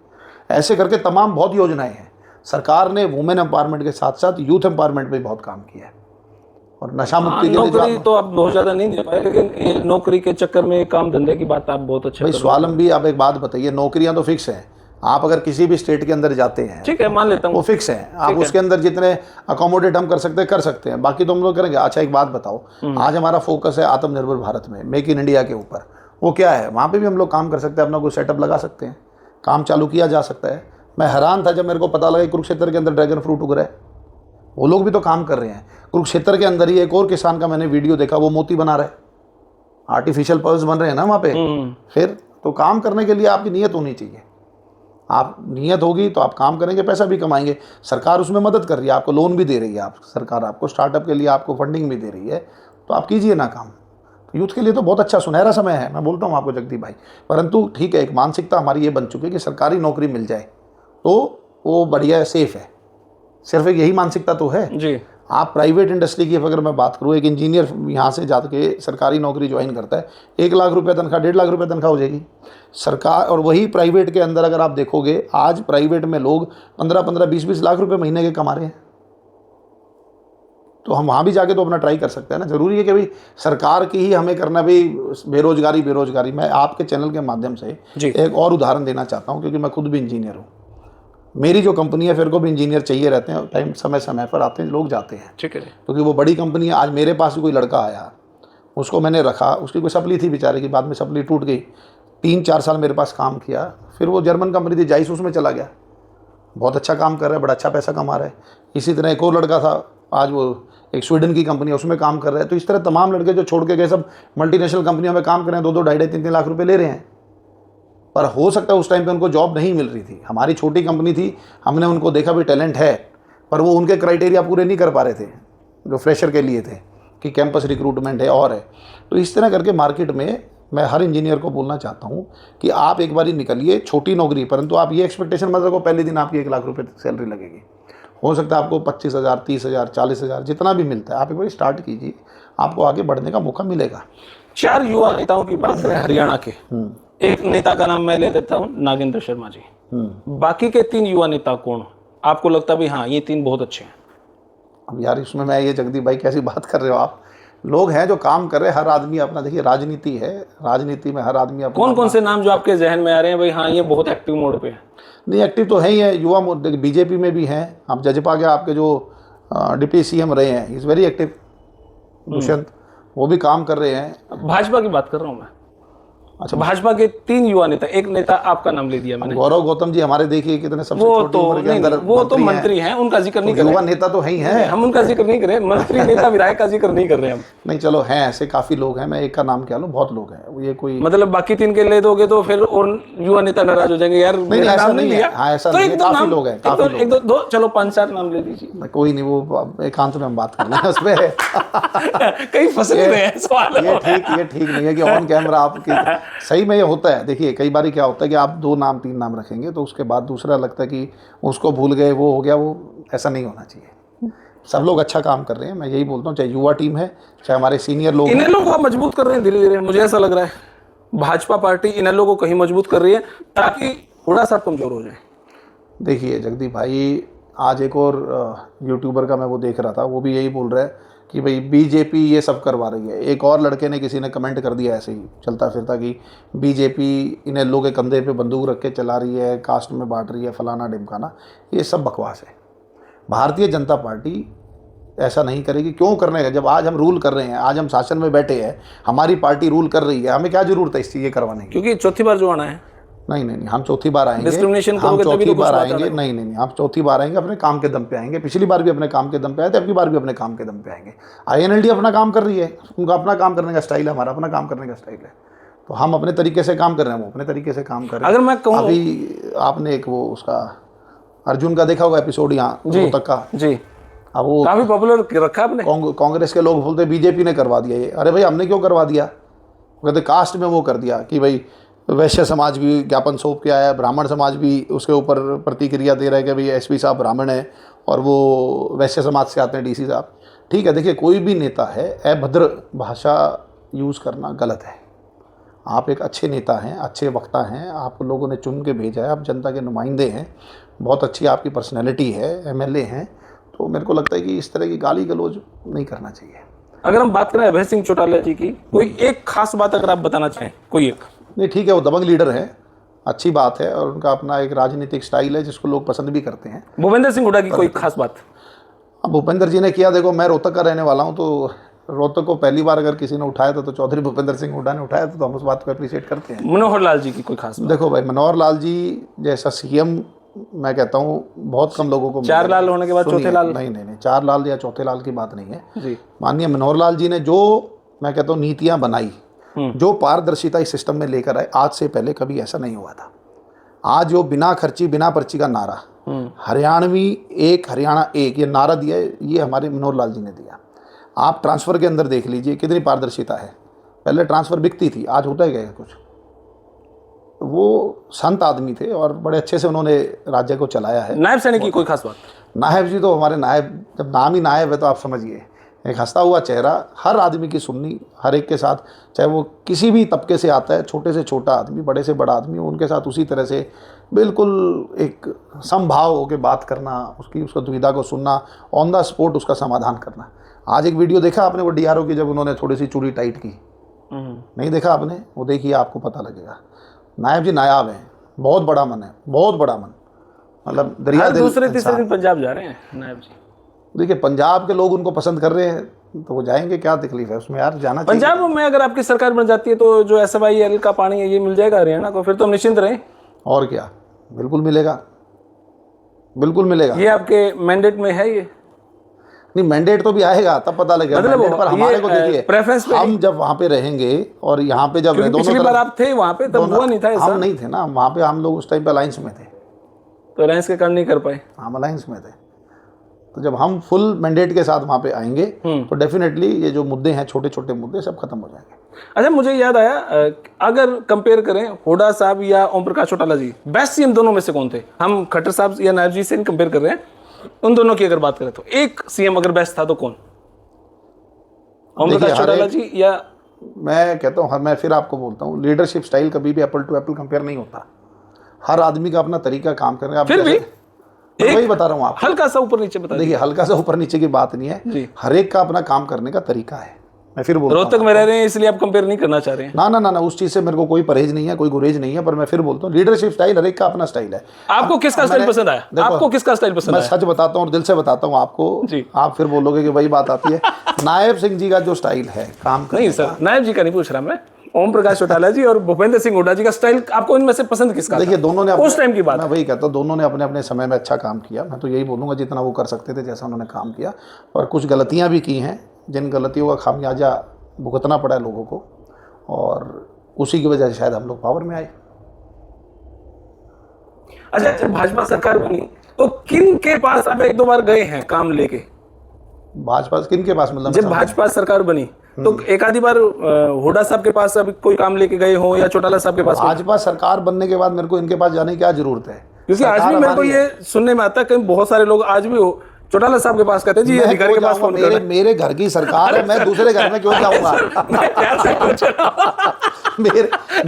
ऐसे करके तमाम बहुत योजनाएं हैं। सरकार ने वुमेन एम्पावरमेंट के साथ साथ यूथ एम्पावरमेंट पे बहुत काम किया है, और नशा मुक्ति के लिए नौकरी तो आप बहुत ज्यादा नहीं दे पाए, लेकिन नौकरी के चक्कर में काम धंधे की बात आप बहुत अच्छा भाई स्वावलंबी। आप एक बात बताइए, नौकरियां तो फिक्स हैं, आप अगर किसी भी स्टेट के अंदर जाते हैं, ठीक है मान लेता हूँ, वो फिक्स है, आप उसके अंदर जितने अकोमोडेट हम कर सकते हैं, बाकी तो हम लोग करेंगे। अच्छा एक बात बताओ, आज हमारा फोकस है आत्मनिर्भर भारत में, मेक इन इंडिया के ऊपर, वो क्या है, वहाँ पे भी हम लोग काम कर सकते हैं, अपना कोई सेटअप लगा सकते हैं, काम चालू किया जा सकता है। मैं हैरान था जब मेरे को पता लगा कुरुक्षेत्र के अंदर ड्रैगन फ्रूट उग रहा है, वो लोग भी तो काम कर रहे हैं। कुरुक्षेत्र के अंदर ही एक और किसान का मैंने वीडियो देखा, वो मोती बना रहा है, आर्टिफिशियल पर्ल्स बन रहे हैं ना वहाँ पे। फिर तो काम करने के लिए आपकी नीयत होनी चाहिए। आप नियत होगी तो आप काम करेंगे, पैसा भी कमाएंगे। सरकार उसमें मदद कर रही है, आपको लोन भी दे रही है, आप सरकार आपको स्टार्टअप के लिए आपको फंडिंग भी दे रही है, तो आप कीजिए ना काम। यूथ के लिए तो बहुत अच्छा सुनहरा समय है, मैं बोलता हूँ आपको जगदीप भाई। परंतु ठीक है, एक मानसिकता हमारी ये बन चुकी है कि सरकारी नौकरी मिल जाए तो वो बढ़िया सेफ है, सिर्फ एक यही मानसिकता तो है जी। आप प्राइवेट इंडस्ट्री की अगर मैं बात करूँ, एक इंजीनियर यहाँ से जाके सरकारी नौकरी ज्वाइन करता है, 1 लाख रुपये तनख्वाह, 1.5 लाख रुपये तनख्वाह हो जाएगी सरकार। और वही प्राइवेट के अंदर अगर आप देखोगे, आज प्राइवेट में लोग 15-15, 20-20 लाख रुपए महीने के कमा रहे हैं। तो हम वहाँ भी जाके तो अपना ट्राई कर सकते हैं ना। जरूरी है कि भाई सरकार की ही हमें करना, भाई बेरोजगारी। मैं आपके चैनल के माध्यम से एक और उदाहरण देना चाहता हूँ, क्योंकि मैं खुद भी इंजीनियर हूँ। मेरी जो कंपनी है, फिर को भी इंजीनियर चाहिए रहते हैं, टाइम समय पर आते हैं, लोग जाते हैं, ठीक है, क्योंकि वो बड़ी कंपनी है। आज मेरे पास भी कोई लड़का आया, उसको मैंने रखा, उसकी कोई सप्ली थी बेचारे की, बाद में सप्ली टूट गई, 3-4 साल मेरे पास काम किया, फिर वो जर्मन कंपनी थी जाइस, उसमें चला गया, बहुत अच्छा काम कर रहा है, बड़ा अच्छा पैसा कमा रहा है। इसी तरह एक और लड़का था, आज वो एक स्वीडन की कंपनी है, उसमें काम कर रहा है। तो इस तरह तमाम लड़के जो छोड़ के गए, सब मल्टीनेशनल कंपनियों में काम कर रहे हैं, 2-2, 2.5, 3-3 लाख रुपए ले रहे हैं। पर हो सकता है उस टाइम पे उनको जॉब नहीं मिल रही थी। हमारी छोटी कंपनी थी, हमने उनको देखा भी टैलेंट है, पर वो उनके क्राइटेरिया पूरे नहीं कर पा रहे थे जो फ्रेशर के लिए थे, कि कैंपस रिक्रूटमेंट है और है। तो इस तरह करके मार्केट में मैं हर इंजीनियर को बोलना चाहता हूँ कि आप एक बारी निकलिए, छोटी नौकरी, परंतु आप ये एक्सपेक्टेशन मत रखो पहले दिन आपकी 1 लाख रुपये सैलरी लगेगी। हो सकता है आपको 25,000, 30,000, 40,000, जितना भी मिलता है, आप एक बार स्टार्ट कीजिए, आपको आगे बढ़ने का मौका मिलेगा। 4 युवा नेताओं की बात करें हरियाणा के, एक नेता का नाम मैं ले देता हूँ, नागेंद्र शर्मा जी। बाकी के 3 युवा नेता कौन आपको लगता है भी हाँ ये 3 बहुत अच्छे हैं? अब यार इसमें मैं ये जगदीप भाई कैसी बात कर रहे हो आप। लोग हैं जो काम कर रहे हैं, हर आदमी अपना, देखिए राजनीति है, राजनीति में हर आदमी अपना। कौन कौन से नाम जो आपके जहन में आ रहे हैं भाई हाँ ये बहुत एक्टिव मोड पे है? नहीं, एक्टिव तो है ही है, युवा बीजेपी में भी हैं। आप जजपा के आपके जो डिप्टी सीएम रहे हैं, इज़ वेरी एक्टिव, दुष्यंत, वो भी काम कर रहे हैं। भाजपा की बात कर रहा हूँ मैं। अच्छा, भाजपा के 3 युवा नेता, एक नेता आपका नाम ले दिया मैंने, गौरव गौतम जी, हमारे देखिए कितने सबसे वो छोटी तो उम्र के अंदर वो तो मंत्री हैं, उनका जिक्र नहीं कर रहे, युवा नेता तो है ही है, हम उनका जिक्र नहीं कर रहे, मंत्री नेता विधायक का जिक्र नहीं कर रहे हम। नहीं चलो, हैं ऐसे काफी लोग हैं, मैं एक का नाम क्या लूं, बहुत लोग हैं, ये कोई मतलब बाकी 3 के ले दोगे तो फिर और युवा नेता नाराज हो जाएंगे यार, नहीं ऐसा नहीं है। हाँ ऐसा नहीं है, काफी लोग हैं, काफी लोग। एक दो चलो 5-4 नाम ले दीजिए। कोई नहीं, वो एकांत में हम बात कर लेंगे उसमें। कहीं फंस रहे हैं सवाल। ये ठीक नहीं है कि ऑन कैमरा आपकी, सही में ये होता है। देखिए कई बार क्या होता है कि आप 2 नाम 3 नाम रखेंगे, तो उसके बाद दूसरा लगता है कि उसको भूल गए, वो हो गया, वो ऐसा नहीं होना चाहिए। सब लोग अच्छा काम कर रहे हैं, मैं यही बोलता हूँ, चाहे युवा टीम है, चाहे हमारे सीनियर लोग, इन लोगों को मजबूत कर रहे हैं धीरे धीरे, मुझे ऐसा लग रहा है भाजपा पार्टी इन लोगों को कहीं मजबूत कर रही है ताकि थोड़ा सा कमजोर हो जाए। देखिए जगदीप भाई, आज एक और यूट्यूबर का मैं वो देख रहा था, वो भी यही बोल रहा है कि भाई बीजेपी ये सब करवा रही है। एक और लड़के ने, किसी ने कमेंट कर दिया ऐसे ही चलता फिरता कि बीजेपी इन लोगों के कंधे पे बंदूक रख के चला रही है, कास्ट में बांट रही है, फलाना ढिमकाना, ये सब बकवास है। भारतीय जनता पार्टी ऐसा नहीं करेगी। क्यों करने का, जब आज हम रूल कर रहे हैं, आज हम शासन में बैठे हैं, हमारी पार्टी रूल कर रही है, हमें क्या जरूरत है इस चीज़ ये करवाने की? क्योंकि चौथी बार जो आना है। नहीं, हम चौथी बार आएंगे, डिस्क्रिमिनेशन हम चौथी बार आएंगे, तो नहीं, हम चौथी बार आएंगे, अपने काम के दम पे आएंगे। पिछली बार भी अपने काम के दम पे आए थे, अगली बार भी अपने काम के दम पे आएंगे। INLD अपना काम कर रही है, उनका अपना काम करने का स्टाइल है, हमारा अपना काम करने का स्टाइल है। तो हम अपने तरीके से काम कर रहे हैं, वो अपने तरीके से काम कर रहे हैं। अगर मैं कहूँ, अभी आपने एक वो उसका अर्जुन का देखा होगा एपिसोड, यहाँ रोहतक का जी, अब वो काफी पॉपुलर रखा आपने। कांग्रेस के लोग बोलते बीजेपी ने करवा दिया ये। अरे भाई हमने क्यों करवा दिया? कहते कास्ट में वो कर दिया कि भाई वैश्य समाज भी ज्ञापन सौंप के आया, ब्राह्मण समाज भी उसके ऊपर प्रतिक्रिया दे रहा है कि भाई SP साहब ब्राह्मण है और वो वैश्य समाज से आते हैं, DC साहब। ठीक है, देखिए कोई भी नेता है, अभद्र भाषा यूज़ करना गलत है। आप एक अच्छे नेता हैं, अच्छे वक्ता हैं, आप लोगों ने चुन के भेजा है, आप जनता के नुमाइंदे हैं, बहुत अच्छी आपकी पर्सनैलिटी है, MLA हैं, तो मेरे को लगता है कि इस तरह की गाली गलौज नहीं करना चाहिए। अगर हम बात करें अभय सिंह चौटाला जी की, कोई एक खास बात अगर आप बताना चाहें, कोई एक? नहीं ठीक है, वो दबंग लीडर है, अच्छी बात है, और उनका अपना एक राजनीतिक स्टाइल है जिसको लोग पसंद भी करते हैं। भूपेंद्र सिंह हुड्डा की कोई खास बात? अब भूपेंद्र जी ने किया, देखो मैं रोहतक का रहने वाला हूँ, तो रोहतक को पहली बार अगर किसी ने उठाया था तो चौधरी भूपेंद्र सिंह हुड्डा ने उठाया था, तो हम उस बात को अप्रिशिएट करते हैं। मनोहर लाल जी की कोई खास बात? देखो भाई, मनोहर लाल जी जैसा CM मैं कहता हूँ बहुत कम लोगों को। 4 लाल होने के बाद चौथे लाल? नहीं, 4 लाल या चौथे लाल की बात नहीं है जी। माननीय मनोहर लाल जी ने जो मैं कहता हूँ नीतियाँ बनाई, जो पारदर्शिता इस सिस्टम में लेकर आए, आज से पहले कभी ऐसा नहीं हुआ था। आज जो बिना खर्ची बिना पर्ची का नारा, हरियाणवी एक हरियाणा एक, ये नारा दिया है, ये हमारे मनोहर लाल जी ने दिया। आप ट्रांसफ़र के अंदर देख लीजिए कितनी पारदर्शिता है। पहले ट्रांसफ़र बिकती थी, आज होता है क्या कुछ। वो संत आदमी थे और बड़े अच्छे से उन्होंने राज्य को चलाया है। नायब सैनिक की कोई खास बात? नायब जी तो हमारे नायब, जब नाम ही नायब है तो आप समझिए, एक हंसता हुआ चेहरा, हर आदमी की सुननी, हर एक के साथ, चाहे वो किसी भी तबके से आता है, छोटे से छोटा आदमी, बड़े से बड़ा आदमी, उनके साथ उसी तरह से बिल्कुल एक समभाव होकर बात करना, उसका दुविधा को सुनना, ऑन द स्पॉट उसका समाधान करना। आज एक वीडियो देखा आपने वो DRO की, जब उन्होंने थोड़ी सी चूड़ी टाइट की, नहीं देखा आपने? वो देखिए, आपको पता लगेगा। नायब जी नायाब हैं, बहुत बड़ा मन है, बहुत बड़ा मन, मतलब दरिया दिल। दूसरे तीसरे दिन पंजाब जा रहे हैं नायब जी। देखिए, पंजाब के लोग उनको पसंद कर रहे हैं तो वो जाएंगे, क्या तकलीफ है उसमें यार, जाना चाहिए। पंजाब में अगर आपकी सरकार बन जाती है तो जो SYL का पानी है ये मिल जाएगा हरियाणा को, फिर तो हम निश्चिंत रहें। और क्या, बिल्कुल मिलेगा, बिल्कुल मिलेगा। ये आपके मैंडेट में है? ये नहीं, मैंडेट तो भी आएगा, तब पता लगेगा। मतलब मैंडेट पर हमारे को देखिए, प्रेफरेंस पे हम जब वहाँ पे रहेंगे और यहाँ पे जब पिछली बार आप थे वहाँ पे, तब हुआ नहीं था ऐसा? हम नहीं थे ना वहाँ पे, हम लोग उस टाइम पे अलायंस में थे, तो अलायंस के कारण नहीं कर पाए। हम अलायंस में थे। तो जब हम फुल मैंडेट के साथ वहाँ पे आएंगे तो डेफिनेटली ये जो मुद्दे हैं, छोटे छोटे मुद्दे, सब खत्म हो जाएंगे। अच्छा, मुझे याद आया, अगर कंपेयर करें हुड्डा साहब या ओम प्रकाश चौटाला जी, बेस्ट सीएम दोनों में से कौन थे? हम खट्टर साहब या नायब जी से कंपेयर कर रहे हैं, उन दोनों की अगर बात करें तो एक सीएम अगर बेस्ट था तो कौन? ओम प्रकाश चौटाला जी या? मैं कहता हूँ, मैं फिर आपको बोलता हूँ, लीडरशिप स्टाइल कभी भी एप्पल टू एप्पल कंपेयर नहीं होता। हर आदमी का अपना तरीका काम करने का। फिर भी वही बता रहा हूँ आपको, हल्का सा ऊपर नीचे बता देखिए, हल्का सा ऊपर नीचे की बात नहीं है, हर एक का अपना काम करने का तरीका है। मैं फिर बोलता हूँ, रोहतक में रह रहे हैं इसलिए आप कंपेयर नहीं करना चाह रहे हैं? ना ना ना ना, उस चीज से मेरे को कोई परहेज नहीं है, कोई गुरेज नहीं है, पर मैं फिर बोलता हूँ, लीडरशिप स्टाइल हर एक का अपना स्टाइल है। आपको किसका स्टाइल पसंद आया? आपको किसका स्टाइल पसंद आया? मैं सच बताता हूँ और दिल से बताता हूँ आपको, आप फिर बोलोगे कि वही बात आती है। नायब सिंह जी का जो स्टाइल है काम करने नहीं सर, नायब जी का नहीं पूछ रहा मैं, ओम प्रकाश चौटाला जी और भूपेंद्र सिंह हुड्डा जी का स्टाइल आपको इनमें से पसंद किसका? देखिए, दोनों ने उस टाइम की बात, मैं वही कहता हूँ, दोनों ने अपने अपने समय में अच्छा काम किया। मैं तो यही बोलूँगा, जितना वो कर सकते थे, जैसा उन्होंने काम किया, और कुछ गलतियाँ भी की हैं, जिन गलतियों का खामियाजा भुगतना पड़ा है लोगों को, और उसी की वजह से शायद हम लोग पावर में आए। अच्छा, जब भाजपा सरकार बनी तो किन के पास आप एक दो बार गए हैं काम लेके? भाजपा किन के पास, मतलब जब भाजपा सरकार बनी तो एक आधी बार हुड्डा साहब के पास अभी कोई काम लेके गए हो, या चौटाला साहब के पास? भाजपा सरकार बनने के बाद मेरे को इनके पास जाने की क्या जरूरत है? क्योंकि आज भी मेरे को ये सुनने में आता है कि बहुत सारे लोग आज भी चौटाला साहब के पास कहते हैं, जी अधिकारी के पास फोन करना। मेरे घर की सरकार है, मैं दूसरे घर में क्यों जाऊंगा?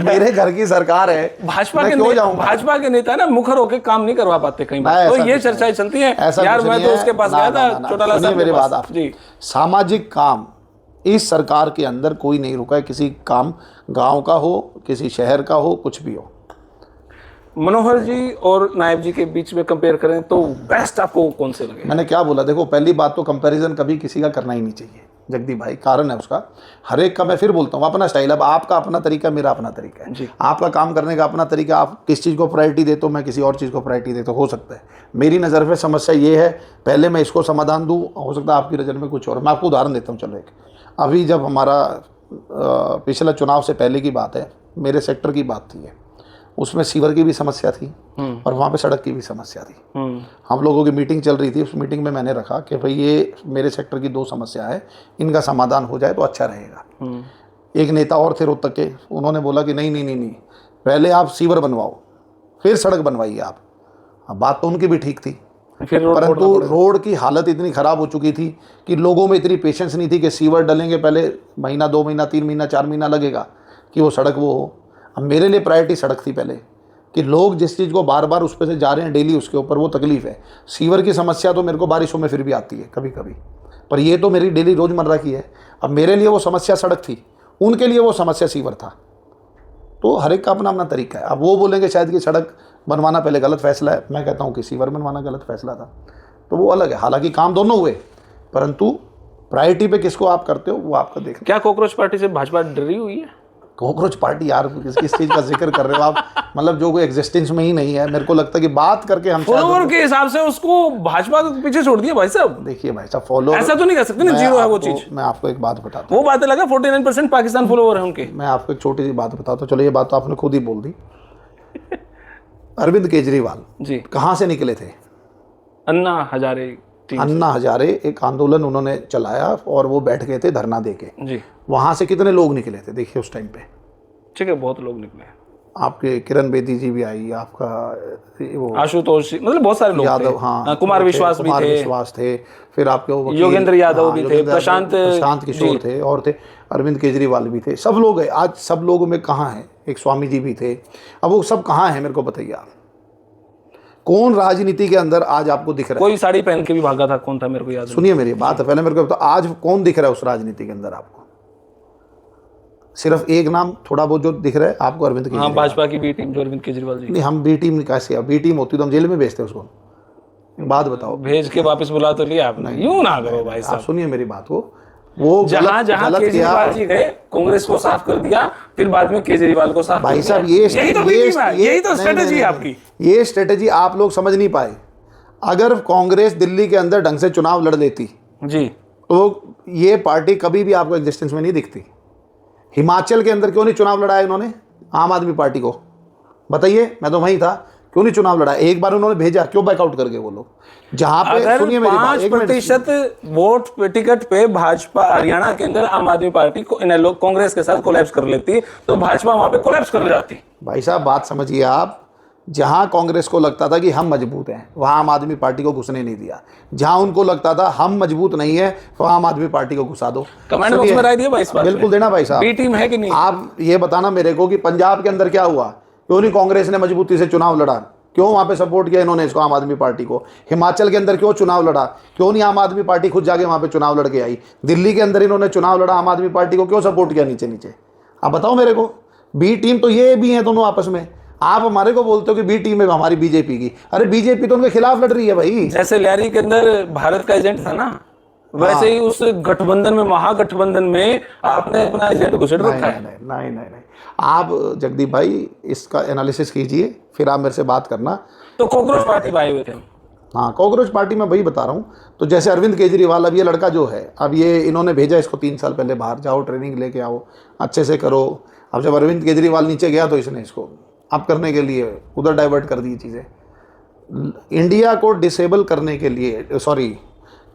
मेरे घर की सरकार है, भाजपा के नेता ना मुखर होकर काम नहीं करवा पाते कहीं बार, तो ये चर्चाएं चलती हैं। यार मैं तो उसके पास गया था, चौटाला साहब। मेरी बात आप जी, सामाजिक काम इस सरकार के अंदर कोई नहीं रुका है, किसी काम, गांव का हो, किसी शहर का हो, कुछ भी हो। मनोहर जी और नायब जी के बीच में कंपेयर करें तो बेस्ट आपको कौन से लगे? मैंने क्या बोला, देखो, पहली बात तो कंपैरिजन कभी किसी का करना ही नहीं चाहिए जगदीप भाई, कारण है उसका, हर एक का, मैं फिर बोलता हूँ, अपना स्टाइल। अब आपका अपना तरीका, मेरा अपना तरीका है, आपका काम करने का अपना तरीका, आप किस चीज़ को प्रायोरिटी देते हो, मैं किसी और चीज़ को प्रायोरिटी देता हो सकता है मेरी नज़र में समस्या ये है, पहले मैं इसको समाधान दूँ, हो सकता है आपकी नज़र में कुछ और। मैं आपको उदाहरण देता हूँ, चलो एक, अभी जब हमारा पिछला चुनाव से पहले की बात है, मेरे सेक्टर की बात थी, उसमें सीवर की भी समस्या थी और वहाँ पे सड़क की भी समस्या थी। हम लोगों की मीटिंग चल रही थी, उस मीटिंग में मैंने रखा कि भाई ये मेरे सेक्टर की दो समस्या है, इनका समाधान हो जाए तो अच्छा रहेगा। एक नेता और थे रोहतक के, उन्होंने बोला कि नहीं नहीं नहीं नहीं, पहले आप सीवर बनवाओ फिर सड़क बनवाइए आप। अब बात तो उनकी भी ठीक थी, परंतु रोड की हालत इतनी ख़राब हो चुकी थी कि लोगों में इतनी पेशेंस नहीं थी कि सीवर डलेंगे, पहले महीना, 2 महीना, 3 महीना, 4 महीना लगेगा कि वो सड़क वो हो। अब मेरे लिए प्रायोरिटी सड़क थी पहले, कि लोग जिस चीज़ को बार बार उस पर से जा रहे हैं डेली, उसके ऊपर वो तकलीफ़ है। सीवर की समस्या तो मेरे को बारिशों में फिर भी आती है कभी कभी, पर ये तो मेरी डेली रोज़मर्रा की है। अब मेरे लिए वो समस्या सड़क थी, उनके लिए वो समस्या सीवर था। तो हर एक का अपना अपना तरीका है। अब वो बोलेंगे शायद कि सड़क बनवाना पहले गलत फैसला है, मैं कहता हूँ कि सीवर बनवाना गलत फैसला था, तो वो अलग है। हालांकि काम दोनों हुए, परंतु प्रायोरिटी पे किसको आप करते हो वो आपका देखना। क्या कॉकरोच पार्टी से भाजपा डरी हुई है? कॉकरोच पार्टी यार, किस चीज़ का जिक्र कर रहे हो आप? मतलब जो कोई एग्जिस्टेंस में ही नहीं है। मेरे को लगता है कि बात करके हम फॉलोवर के हिसाब से उसको भाजपा के पीछे छोड़ दिया भाई साहब। देखिए भाई साहब, फॉलोवर ऐसा तो नहीं कर सकते ना, जीरो है वो चीज। मैं आपको एक बात बताता हूँ, वो बातें लगा 49% पाकिस्तान फॉलोवर है उनके। मैं आपको एक छोटी सी बात बताता हूँ, चलो ये बात तो आपने खुद ही बोल दी। अरविंद केजरीवाल जी, कहाँ से निकले थे? अन्ना हजारे टीम अन्ना हजारे एक आंदोलन उन्होंने चलाया और वो बैठ गए थे धरना देके। जी, वहाँ से कितने लोग निकले थे देखिए उस टाइम पे? ठीक है, बहुत लोग निकले। आपके किरण बेदी जी भी आई, आपका वो आशुतोष, मतलब बहुत सारे लोग यादव, थे। हाँ, कुमार विश्वास भी कुमार थे, विश्वास थे, फिर आपके वो वकील, योगेंद्र यादव हाँ, भी थे, योगेंद्र यादव, प्रशांत किशोर थे, और थे अरविंद केजरीवाल भी थे। सब लोग हैं। आज सब लोगों में कहाँ है? एक स्वामी जी भी थे। अब वो सब कहाँ है मेरे को बताइए आप। कौन राजनीति के अंदर आज आपको दिख रहा है? कोई साड़ी पहन के भी भागा था, कौन था मेरे को याद नहीं। सुनिए मेरी बात, पहले मेरे को तो आज कौन दिख रहा है उस राजनीति के अंदर आपको? सिर्फ एक नाम थोड़ा बहुत जो दिख रहा है आपको, अरविंद हाँ, केजरीवाल। भाजपा की बी टीम जो अरविंद केजरीवाल जी। नहीं, हम बी टीम कैसे? बी टीम होती तो हम जेल में भेजते उसको। एक बात बताओ, भेज के वापस बुला तो लिया आपने, यूं ना करो भाई आप साहब। सुनिए मेरी बात को। वो जहां जहां गलत किया। केजरीवाल जी गए, कांग्रेस को साफ कर दिया, फिर बाद में केजरीवाल को साफ भाई कर साहब, दिया। यही तो बीटीम है, यही तो नहीं, स्ट्रेटेजी नहीं, है नहीं, आपकी। ये स्ट्रेटेजी आप लोग समझ नहीं पाए। अगर कांग्रेस दिल्ली के अंदर ढंग से चुनाव लड़ लेती जी, तो ये पार्टी कभी भी आपको एग्जिस्टेंस में नहीं दिखती। हिमाचल के अंदर क्यों नहीं चुनाव लड़ाया इन्होंने आम आदमी पार्टी को? बताइए, मैं तो वहीं था, क्यों नहीं चुनाव लड़ा? एक बार उन्होंने भेजा, क्यों बैकआउट कर गए वो लोग? जहां पे अगर सुनिए मेरी बात, 5% वोट पे टिकट पे भाजपा हरियाणा के अंदर आम आदमी पार्टी को इन लोग कांग्रेस के साथ कोलैप्स कर लेती, तो भाजपा वहां पे कोलैप्स कर जाती। भाई साहब बात समझिए आप। जहां कांग्रेस को लगता था कि हम मजबूत हैं, वहां आम आदमी पार्टी को घुसने नहीं दिया। जहां उनको लगता था हम मजबूत नहीं है, वहां आम आदमी पार्टी को घुसा दो। कमेंट बॉक्स में राय दिए भाई इस बात बिल्कुल देना भाई साहब। बी टीम है कि नहीं? आप ये बताना मेरे को कि पंजाब के अंदर क्या हुआ? क्यों नहीं कांग्रेस ने मजबूती से चुनाव लड़ा? क्यों वहां पे सपोर्ट किया इन्होंने इसको, आम आदमी पार्टी को? हिमाचल के अंदर क्यों चुनाव लड़ा? क्यों नहीं आम आदमी पार्टी खुद जाके वहां पे चुनाव लड़ के आई? दिल्ली के अंदर इन्होंने चुनाव लड़ा, आम आदमी पार्टी को क्यों सपोर्ट किया नीचे नीचे? आप बताओ मेरे को। बी टीम तो ये भी है दोनों आपस में। आप हमारे को बोलते हो कि बी टीम है हमारी बीजेपी की। अरे बीजेपी तो उनके खिलाफ लड़ रही है भाई। जैसे लियारी के अंदर भारत का एजेंट था ना, वैसे ही उस गठबंधन में, महागठबंधन में आपने अपना एजेंट घुसेड़ रखा है। नहीं, आप जगदीप भाई इसका एनालिसिस कीजिए, फिर आप मेरे से बात करना। तो कॉकरोच पार्टी में आए हुए थे। हाँ, कॉकरोच पार्टी में वही बता रहा हूँ। तो जैसे अरविंद केजरीवाल, अब ये लड़का जो है, अब ये इन्होंने भेजा इसको 3 साल पहले बाहर, जाओ ट्रेनिंग लेके आओ, अच्छे से करो। अब जब अरविंद केजरीवाल नीचे गया तो इसने इसको अप करने के लिए उधर डाइवर्ट कर दी चीज़ें। इंडिया को डिसेबल करने के लिए, sorry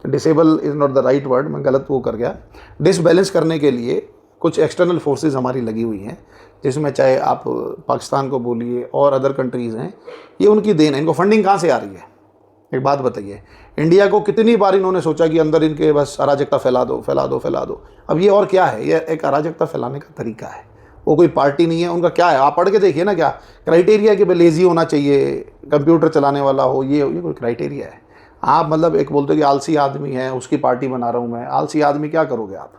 disable is not the right word, मैं गलत वो कर गया, डिसबैलेंस करने के लिए कुछ एक्सटर्नल फोर्सेस हमारी लगी हुई हैं, जिसमें चाहे आप पाकिस्तान को बोलिए और अदर कंट्रीज़ हैं। ये उनकी देन है। इनको फंडिंग कहाँ से आ रही है? एक बात बताइए। इंडिया को कितनी बार इन्होंने सोचा कि अंदर इनके बस अराजकता फैला दो। अब ये और क्या है? ये एक अराजकता फैलाने का तरीका है। वो कोई पार्टी नहीं है। उनका क्या है? आप पढ़ के देखिए ना, क्या क्राइटेरिया कि भाई लेजी होना चाहिए, कंप्यूटर चलाने वाला हो, ये कोई क्राइटेरिया है? आप मतलब एक बोलते हो कि आलसी आदमी है, उसकी पार्टी बना रहा हूँ मैं। आलसी आदमी क्या करोगे आप?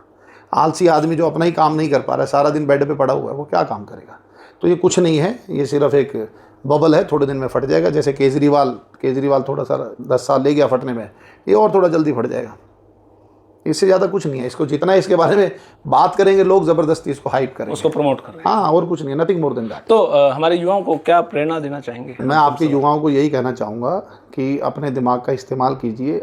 आलसी आदमी जो अपना ही काम नहीं कर पा रहा है, सारा दिन बेड पे पड़ा हुआ है, वो क्या काम करेगा? तो ये कुछ नहीं है, ये सिर्फ एक बबल है, थोड़े दिन में फट जाएगा। जैसे केजरीवाल थोड़ा सा 10 साल ले गया फटने में, ये और थोड़ा जल्दी फट जाएगा। इससे ज़्यादा कुछ नहीं है। इसको जितना इसके बारे में बात करेंगे लोग, ज़बरदस्ती इसको हाइप करेंगे, उसको प्रमोट कर रहे हैं। हाँ, और कुछ नहीं है, नथिंग मोर देन दैट। तो हमारे युवाओं को क्या प्रेरणा देना चाहेंगे? मैं आपके युवाओं को यही कहना चाहूँगा कि अपने दिमाग का इस्तेमाल कीजिए।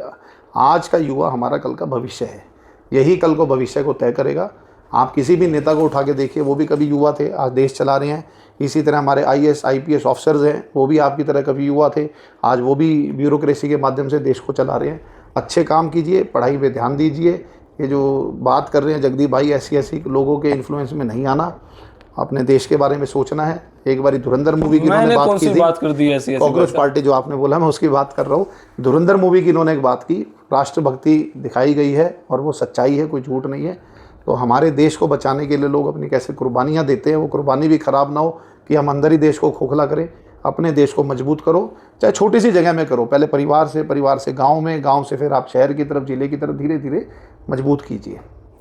आज का युवा हमारा कल का भविष्य है। यही कल को भविष्य को तय करेगा। आप किसी भी नेता को उठा के देखिए, वो भी कभी युवा थे, आज देश चला रहे हैं। इसी तरह हमारे IAS IPS ऑफिसर्स हैं, वो भी आपकी तरह कभी युवा थे, आज वो भी ब्यूरोक्रेसी के माध्यम से देश को चला रहे हैं। अच्छे काम कीजिए, पढ़ाई पे ध्यान दीजिए। ये जो बात कर रहे हैं जगदीप भाई, ऐसी लोगों के इन्फ्लुएंस में नहीं आना, अपने देश के बारे में सोचना है। एक बार धुरंधर मूवी की इन्होंने बात की थी, बात कर दी ऐसी कॉकरोच पार्टी जो आपने बोला, मैं उसकी बात कर रहा हूँ। धुरंधर मूवी की इन्होंने एक बात की, राष्ट्रभक्ति दिखाई गई है और वो सच्चाई है, कोई झूठ नहीं है। तो हमारे देश को बचाने के लिए लोग अपनी कैसे कुर्बानियाँ देते हैं, वो कुर्बानी भी ख़राब ना हो कि हम अंदर ही देश को खोखला करें। अपने देश को मजबूत करो, चाहे छोटी सी जगह में करो। पहले परिवार से गांव में, गांव से फिर आप शहर की तरफ, जिले की तरफ, धीरे धीरे मजबूत कीजिए।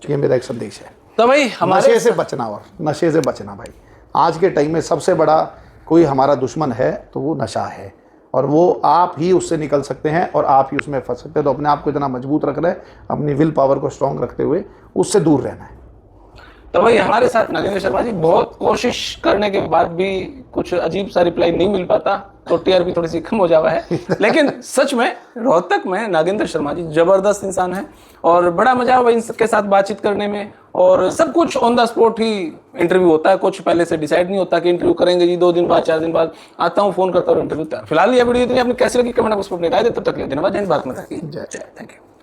ये मेरा एक संदेश है। तो भाई हमारे नशे से बचना, और नशे से बचना भाई। आज के टाइम में सबसे बड़ा कोई हमारा दुश्मन है तो वो नशा है, और वो आप ही उससे निकल सकते हैं और आप ही उसमें फंस सकते हैं। तो अपने आप को इतना मजबूत रखना है, अपनी विल पावर को स्ट्रॉन्ग रखते हुए उससे दूर रहना है। तो वही हमारे साथ नागेंद्र शर्मा जी, बहुत कोशिश करने के बाद भी कुछ अजीब सा रिप्लाई नहीं मिल पाता, तो टीआरपी थोड़ी सी कम हो जावा है। लेकिन सच में रोहतक में नागेंद्र शर्मा जी जबरदस्त इंसान है और बड़ा मजा हुआ इनके साथ बातचीत करने में। और सब कुछ on the spot he interview होता है, कुछ पहले से डिसाइड नहीं होता कि इंटरव्यू करेंगे जी 2 दिन बाद 4 दिन बाद, आता हूँ फोन करता हूँ इंटरव्यू। फिलहाल ये वीडियो इतनी आपने कैसी लगी कमेंट बॉक्स में अपनी राय दे। तब तक के लिए धन्यवाद। जय हिंद, भारत माता की जय। Thank you.